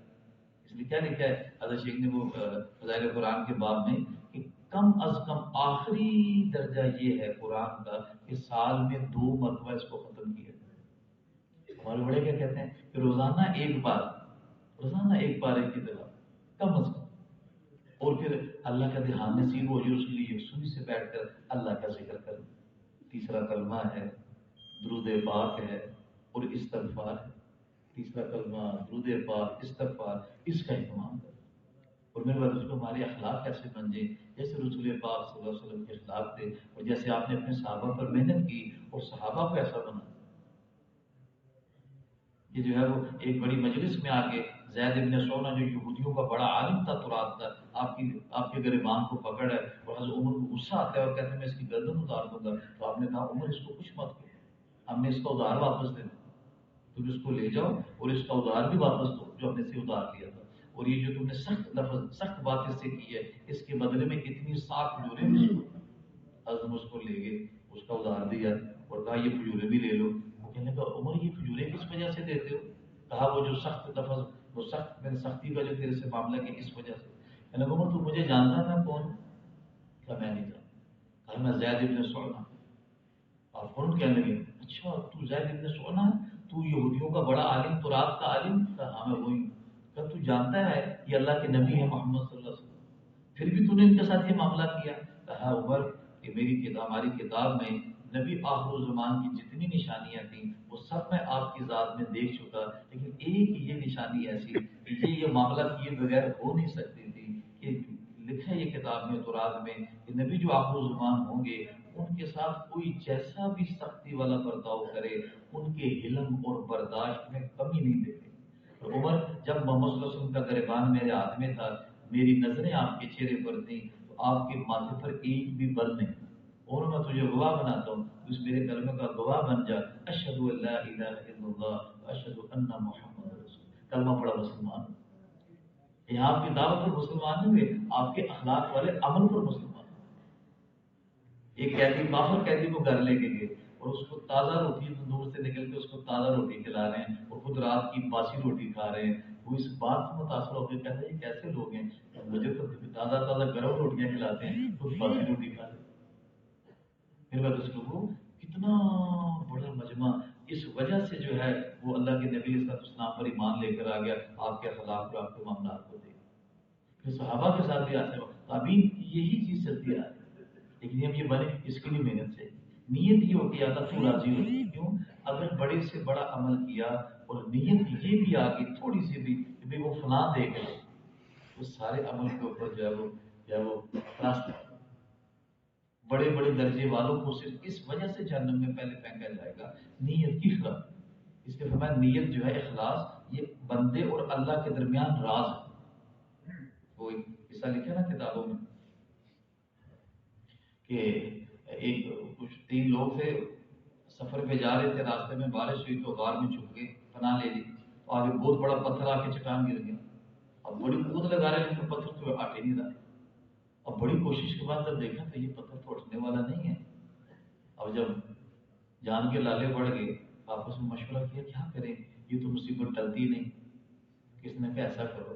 Speaker 1: اس لیے کیا لکھا ہے حضرت شیخ نے وہ فضائل قرآن کے باب میں کہ کم از کم آخری درجہ یہ ہے قرآن کا کہ سال میں 2 مرتبہ اس کو ختم کیا جائے. ہمارے بڑے کیا کہتے ہیں کہ روزانہ ایک بار ایک کی طرح کم از کم. اور پھر اللہ کا دھیان نصیب ہو جو اس کے لیے سنی سے بیٹھ کر اللہ کا ذکر کرنا. تیسرا کلمہ ہے درود پاک ہے اور استغفار ہے. تیسرا کلمہ درود پاک استغفار، اس کا اہتمام کرنا. اور میرے بات اس کو ہمارے اخلاق کیسے بن جائیں جیسے رسول پاک صلی اللہ علیہ وسلم کے اخلاق تھے، اور جیسے آپ نے اپنے صحابہ پر محنت کی اور صحابہ کو ایسا بنا. یہ جو ہے وہ ایک بڑی مجلس میں آ کے زید ابن سونا جو یہودیوں کا بڑا عالم تھا ترات کا، آپ کے گریبان کو پکڑ ہے اور حضرت عمر کو غصہ آتا ہے اور کہتے ہیں میں اس کی گردن اتار دوں گا. تو آپ نے کہا عمر اس کو کچھ مت کرو، ہم نے اس کا ادھار واپس دے دیا، تم اس کو لے جاؤ اور اس کا ادھار بھی واپس دو جو ہم نے سے ادھار لیا تھا. اور یہ جو تم نے سخت بات اس سے کی ہے اس کے بدلے میں اتنی 7 کھجوریں بھی حضرت اس کو لے گئے، اس کا ادھار دیا اور کہا یہ کھجوریں بھی لے لو. وہ کہنے کا عمر یہ کھجوریں کس وجہ سے دیتے ہو؟ کہا وہ جو سخت لفظ وہ میں نے سختی کا جو تیرے سے معاملہ کیا اس وجہ سے. کہنے کا عمر تو مجھے جانتا میں کون؟ کہا میں نہیں جانتا. کہا میں زید ابن سعنا. آپ فوراً کہنے لگے اچھا تو زید ابن سعنا ہے، تو یہودیوں کا بڑا عالم ترات کا عالم؟ کہا ہاں میں وہی ہوں. کہا تو جانتا ہے یہ اللہ کے نبی ہے محمد صلی اللہ علیہ وسلم، پھر بھی تو نے ان کے ساتھ یہ معاملہ کیا؟ کہا عمر کہ ہماری کتاب میں نبی آخر الزمان کی جتنی نشانیاں تھیں وہ سب میں آپ کی ذات میں دیکھ چکا، لیکن ایک یہ نشانی ایسی کہ یہ معاملہ کیے بغیر ہو نہیں سکتی تھی کہ لکھا ہے یہ کتاب میں تورات میں کہ نبی جو آخر الزمان ہوں گے ان کے ساتھ کوئی جیسا بھی سختی والا برتاؤ کرے ان کے علم اور برداشت میں کمی نہیں دیتے. عمر جب محمد صلی اللہ علیہ وسلم کا گریبان میرے ہاتھ میں تھا، میری نظریں آپ کے چہرے پر تھیں، تو آپ کے ماتھے پر ایک بھی بل نہیں. اور میں تجھے گواہ بناتا ہوں، اس میرے کلمے کا گواہ بن جا. اشہد ان لا الہ الا اللہ اشہد ان محمد رسول. کلمہ پڑا مسلمان. یہاں آپ کی دعوت پر مسلمان نہیں ہوئے، آپ کے اخلاق والے عمل پر مسلمان۔ ایک قیدی کافر قیدی کو گھر لے کے گئے اور اس کو تازہ روٹی تندور سے نکل کے اس کو تازہ روٹی کھلا رہے ہیں اور خود رات کی باسی روٹی کھا رہے ہیں۔ وہ اس بات سے متاثر ہو کے کہتے ہیں یہ کیسے لوگ ہیں، مجھے تو تازہ تازہ گرم روٹیاں کھلاتے ہیں، خود باسی روٹی کھا رہے ہیں۔ پھر بعد اس کو کتنا بڑا مجمع اس وجہ سے جو ہے وہ اللہ کے نبی صلی اللہ علیہ وسلم پر ایمان لے کر آ گیا، آپ کے اخلاق اور آپ کے معاملات کو دیکھ۔ پھر صحابہ کے ساتھ بھی آتے وقت تابعین کی یہی چیز چلتی آ رہی ہے، لیکن اب یہ بنے اس کے لیے محنت سے نیت یہ ہوتی ہے اللہ تو راضی ہوتی ہے۔ کیوں؟ اگر بڑے سے بڑا عمل کیا اور نیت یہ بھی آ گئی تھوڑی سی بھی کہ بھائی وہ فلاں دیکھ لے، تو سارے عمل کے اوپر جو ہے وہ راستہ بڑے بڑے درجے والوں کو صرف اس وجہ سے جہنم میں پہلے پھینکا جائے گا نیت کی خلاف۔ اس کے فرمایا نیت جو ہے اخلاص یہ بندے اور اللہ کے درمیان راز ہے۔ وہ قصہ لکھا نا کتابوں میں کہ ایک کچھ 3 لوگ تھے سفر پہ جا رہے تھے، راستے میں بارش ہوئی تو غار میں چھپ گئے، پناہ لے لی، تو آگے بہت بڑا پتھر آ کے چٹان گر گیا۔ اب بڑی کود لگا رہے لیکن پتھر تو ہٹ ہی نہیں رہا۔ اب بڑی کوشش کے بعد جب دیکھا تو یہ پتھر تو اٹھنے والا نہیں ہے۔ اب جب جان کے لالے بڑھ گئے، آپس میں مشورہ کیا کیا کریں، یہ تو مصیبت ٹلتی نہیں۔ کس نے کہا ایسا کرو،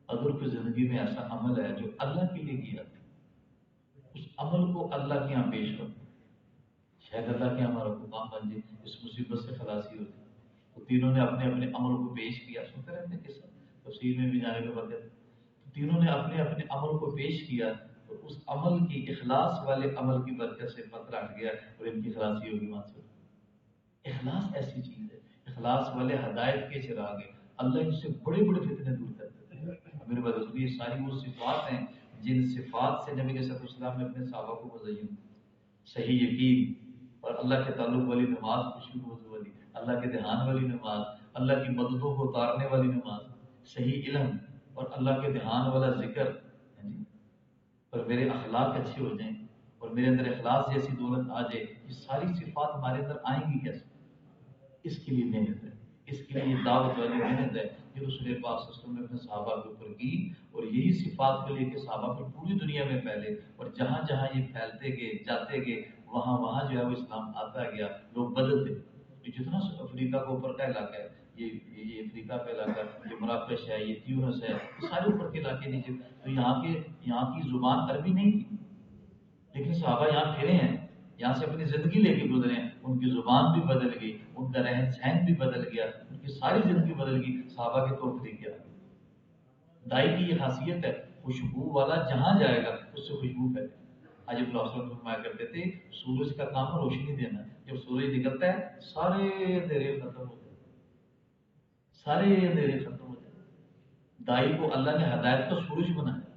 Speaker 1: اگر کوئی زندگی میں ایسا عمل ہے جو اللہ کے لیے کیا اس عمل کو اللہ کے یہاں پیش کرو، شاید اللہ کے ہمارا مقام بن جائے، اس مصیبت سے خلاصی ہو جائے۔ تو تینوں نے اپنے اپنے عمل کو پیش کیا، سنتے رہتے ہیں قصہ، تفسیر میں بھی جانے کے بعد تینوں نے اپنے اپنے عمل کو پیش کیا اور اس عمل کی اخلاص والے عمل کی برکت سے پتھر ہٹ گیا اور ان کی خلاصی ہوگی وہاں سے۔ اخلاص ایسی چیز ہے، اخلاص والے ہدایت کے چراغ ہیں، اللہ ان سے بڑے بڑے فتنے دور کرتے ہیں۔ میرے بھائی یہ ساری وہ صفات ہیں جن صفات سے نبی صلی اللہ علیہ وسلم نے اپنے صحابہ کو مزین، صحیح یقین اور اللہ کے تعلق والی نماز، خوشی موضوع والی اللہ کے دھیان والی نماز، اللہ کی مددوں کو اتارنے والی نماز، صحیح علم اور اللہ کے دھیان والا ذکر، اور میرے اخلاق اچھے ہو جائیں اور میرے اندر اخلاص جیسی دولت آ جائے، یہ ساری صفات ہمارے اندر آئیں گی کیسے؟ اس کے لیے محنت ہے، اس کے لیے یہ دعوت والی محنت ہے جو رسول پاک صلی اللہ علیہ وسلم نے اپنے صحابہ کے اوپر کی، اور یہی صفات کو لے کے صحابہ پھر پوری دنیا میں پھیلے، اور جہاں جہاں یہ پھیلتے گئے جاتے گئے وہاں وہاں جو ہے وہ اسلام آتا گیا، لوگ بدلتے۔ یہ جتنا افریقہ کے اوپر کا علاقہ ہے، یہ افریقہ کا علاقہ، یہ مراکش ہے، یہ تیونس ہے، یہ سارے اوپر کے علاقے نیچے، تو یہاں کی زبان عربی نہیں تھی، لیکن صحابہ یہاں پھرے ہیں، یہاں سے اپنی زندگی لے کے گزرے ہیں، ان کی زبان بھی بدل گئی، ان کا رہن سہن بھی بدل گیا، ان کی ساری زندگی بدل گئی صحابہ کے طور طریقے۔ دائی کی یہ خاصیت ہے، خوشبو والا جہاں جائے گا اس سے خوشبو پھیلے۔ حضرت اللہ صلی اللہ علیہ وسلم فرمایا کرتے تھے سورج کا کام ہے روشنی دینا، جب سورج نکلتا ہے سارے اندھیرے ختم ہو جائے، سارے اندھیرے ختم ہو جائے۔ دائی کو اللہ نے ہدایت کا سورج بنایا،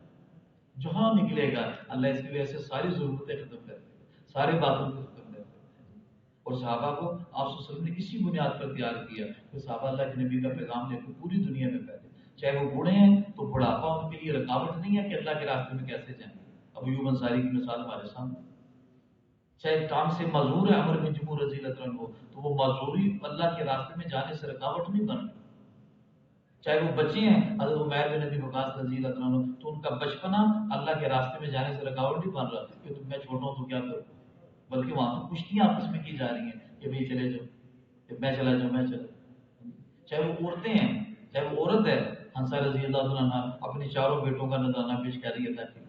Speaker 1: جہاں نکلے گا اللہ اس کی وجہ سے ساری ضرورتیں ختم کر دے گا، سارے باتوں کو ختم کر دے گا۔ اور صحابہ کو آپ صلی اللہ علیہ وسلم نے اسی بنیاد پر تیار کیا کہ صحابہ اللہ کے نبی کا پیغام لے کے پوری دنیا میں پھیلے، چاہے وہ بوڑھے ہیں تو بڑھاپا ان کے لیے رکاوٹ نہیں ہے کہ اللہ کے راستے میں کیسے جائیں۔ ابو ایوب انصاری کی مثال ہمارے سامنے، چاہے کام سے معذور ہے عمر بن جمور رضی اللہ عنہ تو وہ معذوری اللہ کے راستے میں جانے سے رکاوٹ نہیں بن رہی، چاہے وہ بچے ہیں حضرت عمیر بن نبی وقاص رضی اللہ عنہ تو ان کا بچپنا اللہ کے راستے میں جانے سے رکاوٹ نہیں بن رہا کہ میں چھوٹا ہوں تو کیا کروں، بلکہ وہاں تو کشتیاں آپس میں کی جا رہی ہیں کہ بھائی چلے جاؤ، کہ میں چلا جاؤں میں چلا۔ چاہے وہ عورتیں ہیں، چاہے وہ عورت ہے، ہنسا رضی اللہ عنہ اپنے چاروں بیٹوں کا نذرانہ پیش کر رہی ہے،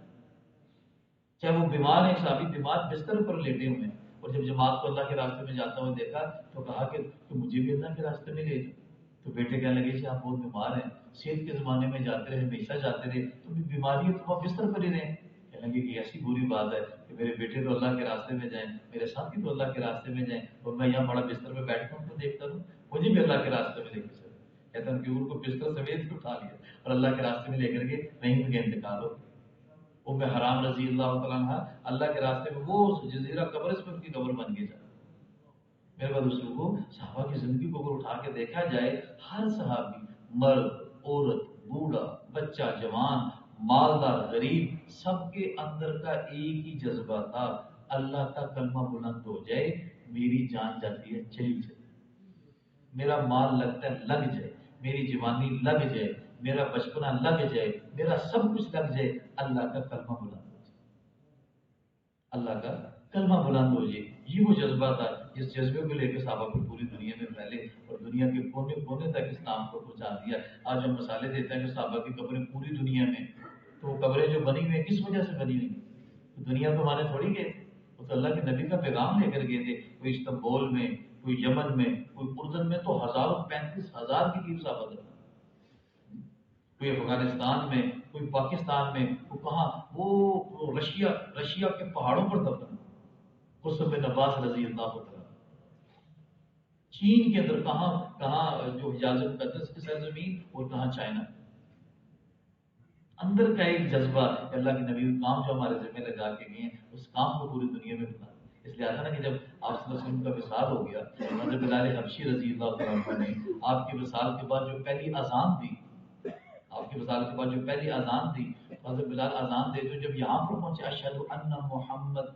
Speaker 1: چاہے وہ بیمار ہیں، صحابی بیمار بستر پر لیٹے ہوئے ہیں، اور جب جماعت کو اللہ کے راستے میں جاتا ہوا دیکھا تو کہا کہ مجھے بھی اللہ کے راستے میں لے جاؤ۔ تو بیٹے کہنے لگے کہ آپ بہت بیمار ہیں، صحت کے زمانے میں جاتے رہے، ہمیشہ جاتے رہے، تو بیماری ہے تو آپ بستر پر ہی رہیں۔ کہنے لگے کہ ایسی بری بات ہے کہ میرے بیٹے تو اللہ کے راستے میں جائیں، میرے ساتھی تو اللہ کے راستے میں جائیں، اور میں یہاں بڑا بستر میں بیٹھتا ہوں تو دیکھتا ہوں، مجھے بھی اللہ کے راستے میں لے کے چلے۔ کہتا ہوں کہ ان کو بستر سمیت اٹھا لیا اور اللہ کے راستے میں لے کر کے وہیں ان کا انتقال ہو گیا۔ ام حرام رضی اللہ تعالیٰ عنہ اللہ کے راستے میں وہ جزیرہ قبر میں ان کی قبر بن گئی جائے۔ میرے بعد اس کو صحابہ کی زندگی کو اگر اٹھا کے دیکھا جائے، ہر صحابی مرد عورت بوڑھا بچہ جوان مالدار غریب سب کے اندر کا ایک ہی جذبہ تھا، اللہ کا کلمہ بلند ہو جائے، میری جان جاتی ہے چلی جائے، میرا مال لگتا ہے لگ جائے، میری جوانی لگ جائے، میرا بچپنا لگ جائے، میرا سب کچھ لگ جائے، اللہ کا کلمہ بلند ہو جائے، اللہ کا کلمہ بلند ہو جائے۔ یہ وہ جذبہ تھا جس جذبے کو لے کے صحابہ کو پوری دنیا میں پھیلے اور دنیا کے کونے کونے تک اسلام کو پہنچا دیا۔ آج ہم مثالیں دیتے ہیں کہ صحابہ کی قبریں پوری دنیا میں، تو وہ قبریں جو بنی ہوئی ہیں کس وجہ سے بنی ہوئی ہیں؟ تو دنیا کو ہمارے تھوڑی گئے تھے، وہ تو اللہ کے نبی کا پیغام لے کر گئے تھے۔ کوئی استنبول میں، کوئی یمن میں، کوئی اردن میں، تو ہزاروں 35,000 کے قریب صحابہ تھے، کوئی افغانستان میں، کوئی پاکستان میں، وہ کہاں، وہ رشیا کے پہاڑوں پر دفن، قسم بن عباس رضی اللہ عنہ، چین کے اندر کہاں کہاں، جو حجاز مقدس کی سرزمین اور کہاں چائنا۔ اندر کا ایک جذبہ کہ اللہ کے نبی کام جو ہمارے ذمہ لگا کے گئے ہیں اس کام کو پوری دنیا میں بتا۔ اس لیے آتا نا کہ جب آپ صلی اللہ علیہ وسلم کا وصال ہو گیا، حضرت بلال حبشی رضی اللہ عنہ نے آپ کے وصال کے بعد جو پہلی اذان دی، آپ کے وصال کے بعد جو پہلی اذان دی، حضرت بلال اذان دے تو جب یہاں پر پہنچے اشہد ان محمد،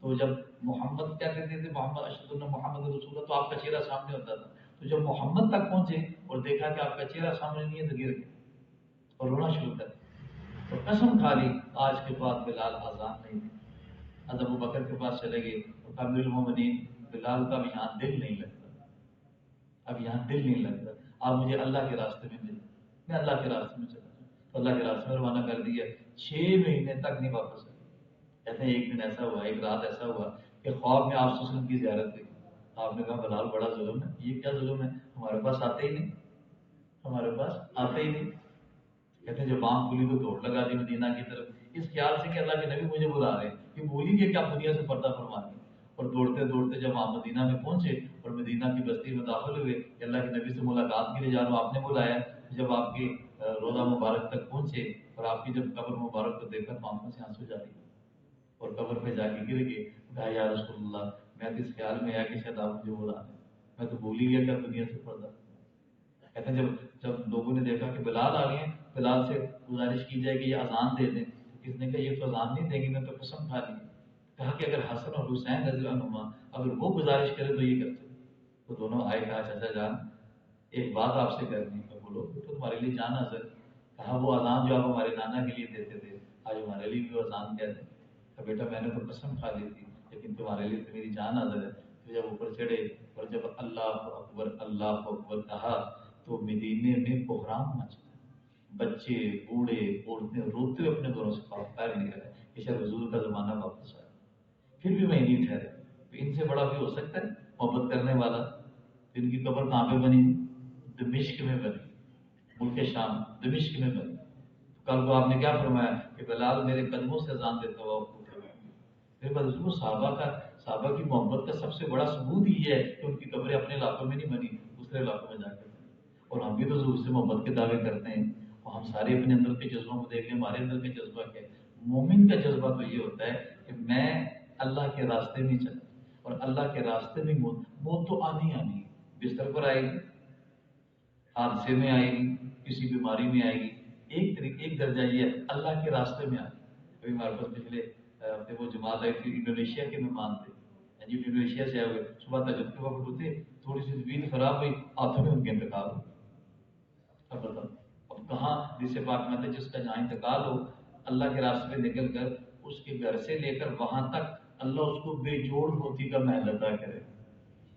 Speaker 1: تو جب محمد کیا کہتے تھے، محمد اشہد ان محمد رسول اللہ، تو آپ کا چہرہ سامنے ہوتا تھا، تو جب محمد تک پہنچے اور دیکھا کہ آپ کا چہرہ سامنے نہیں ہے تو گر گئے اور رونا شروع کر دیا۔ تو قسم کھا لی آج کے بعد بلال آزان نہیں تھے۔ حضرت ابو بکر کے پاس چلے گئے اور کہا امیر المومنین بلال کا اب یہاں دل نہیں لگتا، اب یہاں دل نہیں لگتا، آپ مجھے اللہ کے راستے میں ملے، میں اللہ کے راستے میں چلا جاؤں۔ تو اللہ کے راستے میں روانہ کر دیا، 6 مہینے تک نہیں واپس آئے۔ کہتے ہیں ایک دن ایسا ہوا، ایک رات ایسا ہوا کہ خواب میں آپ صلی اللہ علیہ وسلم کی زیارت ہوئی۔ آپ نے کہا بلال بڑا ظلم ہے، یہ کیا ظلم ہے، ہمارے پاس آتے ہی نہیں، ہمارے پاس آتے ہی نہیں۔ کہتے ہیں جب آنکھ کھلی تو دوڑ لگا دی مدینہ کی طرف، اس خیال سے کہ اللہ کے نبی مجھے بلا رہے ہیں، یہ بولی گئے کہ آپ دنیا سے پردہ فرما دیں۔ اور دوڑتے دوڑتے جب آپ مدینہ میں پہنچے اور مدینہ کی بستی میں داخل ہوئے کہ اللہ کے نبی سے ملاقات کے لیے جا رہا ہوں، آپ نے بلایا، جب آپ کے روضہ مبارک تک پہنچے اور آپ کی جب قبر مبارک کو دیکھا تو آنکھوں سے آنسو جاری اور قبر پہ جا کے گر گئے۔ کہا یا رسول اللہ، میں تو اس خیال میں آیا کہ شاید آپ مجھے بلا رہے ہیں، میں تو بھول ہی گیا کہ دنیا سے پردہ۔ کہتے ہیں جب لوگوں نے دیکھا کہ بلال آ گئے ہیں، بلال سے گزارش کی جائے کہ یہ اذان دے دیں، کس نے کہا یہ تو اذان نہیں دیں گے، میں تو قسم کھا لی۔ کہا کہ اگر حسن اور حسین رضی اللہ عنہما اگر وہ گزارش کرے تو یہ کر سکتے۔ تو دونوں آئے، کہا چچا جان ایک بات آپ سے کرنی ہے، بولو، تو تمہارے لیے جان حاضر۔ کہا وہ اذان جو آپ ہمارے نانا کے لیے دیتے تھے آج ہمارے لیے بھی وہ اذان کہہ دیں۔ کہا بیٹا میں نے تو قسم کھا لی تھی لیکن تمہارے لیے تو میری جان حاضر ہے۔ تو جب اوپر چڑھے اور جب اللہ اکبر کہا تو مدینے میں بحران مچ گیا، بچے بوڑھے عورتیں روتے ہوئے اپنے گھروں سے پیر نکل گئے کہ شاید حضور کا زمانہ واپس آیا۔ پھر بھی میں نہیں ٹھہرے، ان سے بڑا بھی ہو سکتا ہے محبت کرنے والا۔ ان کی قبر کہاں پہ بنی؟ دمشق میں بنی، ملک شام دمشق میں بنی۔ کل کو آپ نے کیا فرمایا کہ بلال میرے قدموں سے اذان دیتا ہوا پھر بدسو صحابہ کی محبت کا سب سے بڑا ثبوت یہ ہے کہ ان کی قبریں اپنے علاقوں میں نہیں بنی، دوسرے علاقوں میں جا کے بنی۔ اور ہم بھی تو حضور سے محبت کے دعوے کرتے ہیں، اور ہم سارے اپنے اندر کے جذبوں کو دیکھ لیں، ہمارے اندر کا جذبہ کیا ہے؟ مومن کا جذبہ تو یہ ہوتا ہے کہ میں اللہ کے راستے میں چلا، اور اللہ کے راستے میں موت تو آنی ہے، بستر پر آئے گی، حادثے میں آئے گی، کسی بیماری میں آئے گی، ایک درجہ یہ ہے اللہ کے راستے میں آئے گی۔ ابھی ہمارے پاس پچھلے ہفتے وہ جماعت آئی تھی، انڈونیشیا کے مہمان تھے، انڈونیشیا سے آئے ہوئے، صبح تجد کے وقت ہوتے، تھوڑی سی طبیعت خراب ہوئی، ہاتھوں میں ان کے انتقال ہو۔ اب بتاؤ اب کہاں جس پاک میں جس کا جہاں انتقال ہو، اللہ کے راستے میں نکل کر اس کے گھر سے لے کر وہاں تک اللہ اس کو بے جوڑ موتی کا محل عطا کرے،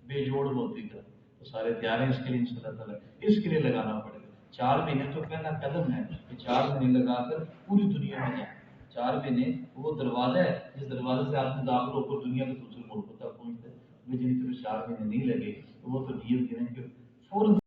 Speaker 1: بے جوڑ موتی کا۔ تو سارے تیار ہیں اس کے لیے انشاءاللہ تعالیٰ، اس کے لیے لگانا پڑے گا۔ 4 مہینے تو پہلا قدم ہے کہ 4 مہینے لگا کر پوری دنیا میں جائیں۔ 4 مہینے وہ دروازہ ہے جس دروازے سے آپ داخل ہو کر دنیا کے دوسرے ملکوں تک پہنچتے ہیں۔ جن کے 4 مہینے نہیں لگے تو وہ تو نیت کریں کہ فوراً